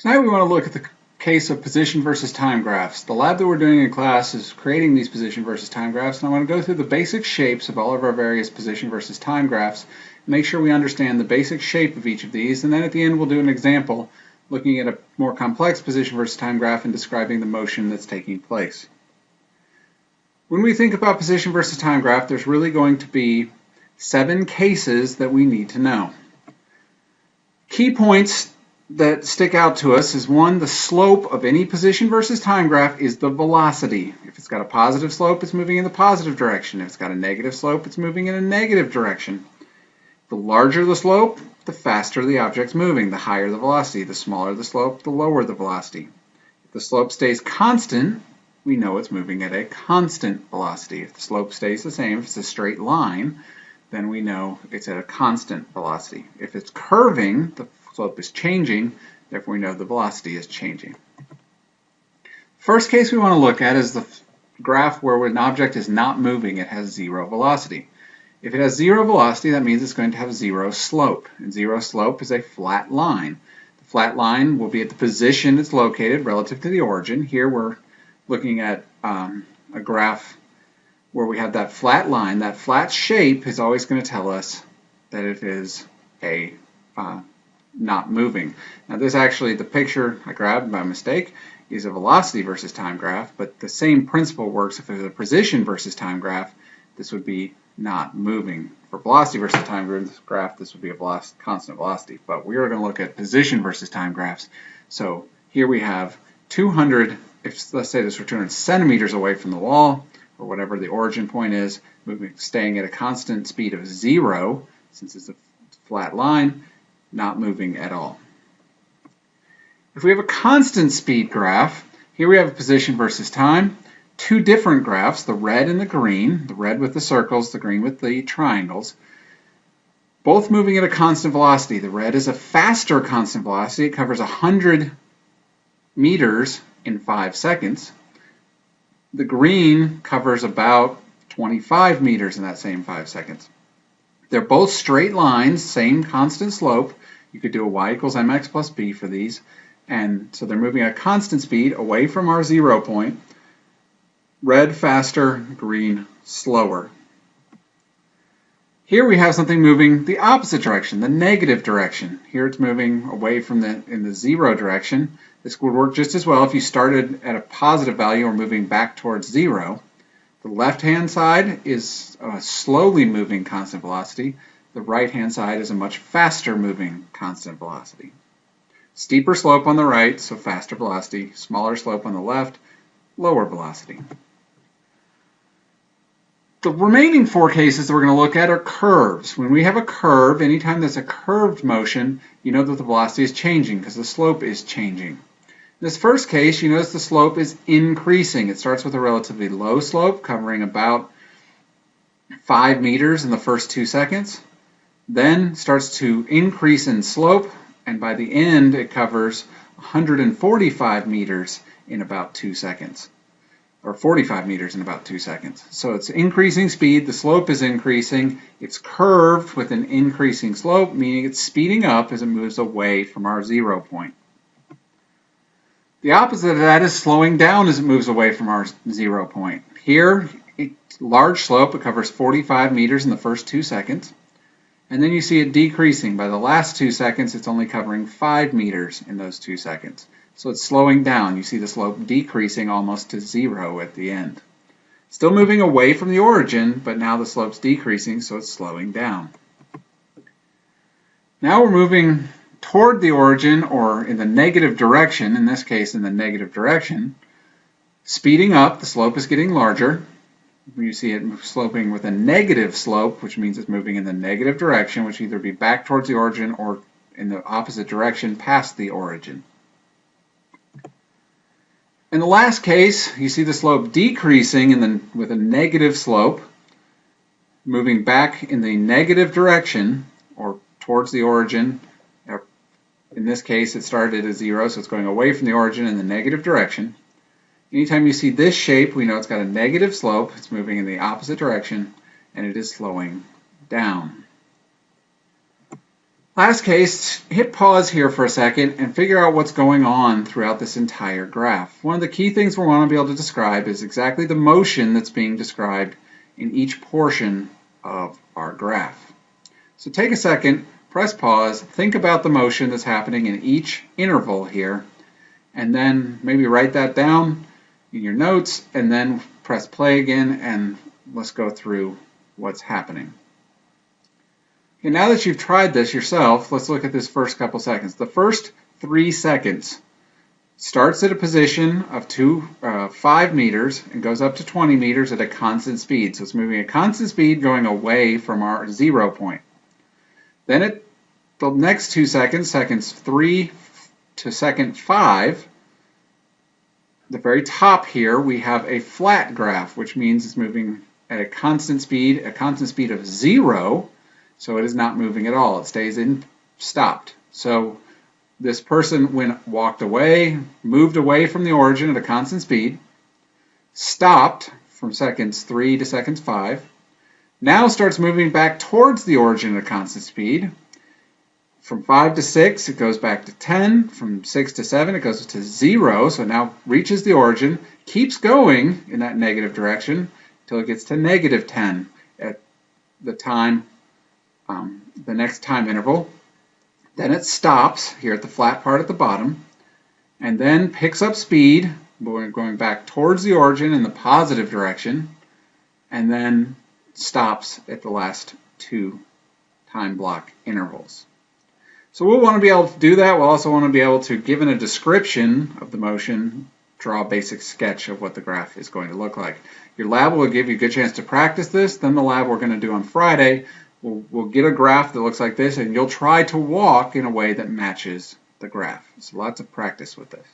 Tonight we want to look at the case of position versus time graphs. The lab that we're doing in class is creating these position versus time graphs, and I want to go through the basic shapes of all of our various position versus time graphs, make sure we understand the basic shape of each of these, and then at the end we'll do an example looking at a more complex position versus time graph and describing the motion that's taking place. When we think about position versus time graph, there's really going to be 7 cases that we need to know. Key points that stick out to us is one, the slope of any position versus time graph is the velocity. If it's got a positive slope, it's moving in the positive direction. If it's got a negative slope, it's moving in a negative direction. The larger the slope, the faster the object's moving, the higher the velocity. The smaller the slope, the lower the velocity. If the slope stays constant, we know it's moving at a constant velocity. If the slope stays the same, if it's a straight line, then we know it's at a constant velocity. If it's curving, the slope is changing, therefore we know the velocity is changing. First case we want to look at is the graph where an object is not moving, it has zero velocity. If it has zero velocity, that means it's going to have zero slope, and zero slope is a flat line. The flat line will be at the position it's located relative to the origin. Here we're looking at a graph where we have that flat line. That flat shape is always going to tell us that it is a not moving. Now this actually, the picture I grabbed by mistake is a velocity versus time graph, but the same principle works if there's a position versus time graph. This would be not moving. For velocity versus time graph, this would be a constant velocity, but we are going to look at position versus time graphs. So here we have 200, if let's say this were 200 centimeters away from the wall, or whatever the origin point is, staying at a constant speed of 0, since it's a flat line, not moving at all. If we have a constant speed graph, here we have a position versus time, 2 different graphs, the red and the green, the red with the circles, the green with the triangles, both moving at a constant velocity. The red is a faster constant velocity. It covers 100 meters in 5 seconds. The green covers about 25 meters in that same 5 seconds. They're both straight lines, same constant slope. You could do a y equals mx plus b for these. And so they're moving at a constant speed away from our 0 point. Red faster, green slower. Here we have something moving the opposite direction, the negative direction. Here it's moving away from in the 0 direction. This would work just as well if you started at a positive value or moving back towards 0. The left-hand side is a slowly moving constant velocity. The right-hand side is a much faster moving constant velocity. Steeper slope on the right, so faster velocity. Smaller slope on the left, lower velocity. The remaining 4 cases that we're going to look at are curves. When we have a curve, anytime there's a curved motion, you know that the velocity is changing because the slope is changing. In this first case, you notice the slope is increasing. It starts with a relatively low slope covering about 5 meters in the first 2 seconds, then starts to increase in slope, and by the end it covers 145 meters in about 2 seconds. Or 45 meters in about 2 seconds. So it's increasing speed, the slope is increasing, it's curved with an increasing slope, meaning it's speeding up as it moves away from our 0 point. The opposite of that is slowing down as it moves away from our 0 point. Here, it's large slope, it covers 45 meters in the first 2 seconds, and then you see it decreasing. By the last 2 seconds, it's only covering 5 meters in those 2 seconds. So it's slowing down. You see the slope decreasing almost to 0 at the end. Still moving away from the origin, but now the slope's decreasing, so it's slowing down. Now we're moving toward the origin, or in the negative direction, in this case in the negative direction. Speeding up, the slope is getting larger. You see it sloping with a negative slope, which means it's moving in the negative direction, which either be back towards the origin or in the opposite direction past the origin. In the last case, you see the slope decreasing with a negative slope, moving back in the negative direction or towards the origin. In this case, it started at 0, so it's going away from the origin in the negative direction. Anytime you see this shape, we know it's got a negative slope, it's moving in the opposite direction, and it is slowing down. Last case, hit pause here for a second and figure out what's going on throughout this entire graph. One of the key things we want to be able to describe is exactly the motion that's being described in each portion of our graph. So take a second, press pause, think about the motion that's happening in each interval here, and then maybe write that down in your notes, and then press play again, and let's go through what's happening. Okay, now that you've tried this yourself, let's look at this first couple seconds. The first 3 seconds starts at a position of 5 meters and goes up to 20 meters at a constant speed. So it's moving at constant speed going away from our 0 point. Then at the next 2 seconds, seconds 3 to second 5, the very top here we have a flat graph, which means it's moving at a constant speed of 0. So it is not moving at all. It stays in stopped. So this person walked away, moved away from the origin at a constant speed, stopped from seconds 3 to seconds 5, now starts moving back towards the origin at a constant speed. From 5 to 6, it goes back to 10. From 6 to 7, it goes to 0. So now reaches the origin, keeps going in that negative direction until it gets to negative 10 at the time. The next time interval. Then it stops here at the flat part at the bottom and then picks up speed going back towards the origin in the positive direction and then stops at the last 2 time block intervals. So we'll want to be able to do that. We'll also want to be able to, given a description of the motion, draw a basic sketch of what the graph is going to look like. Your lab will give you a good chance to practice this. Then the lab we're going to do on Friday, we'll get a graph that looks like this, and you'll try to walk in a way that matches the graph. So lots of practice with this.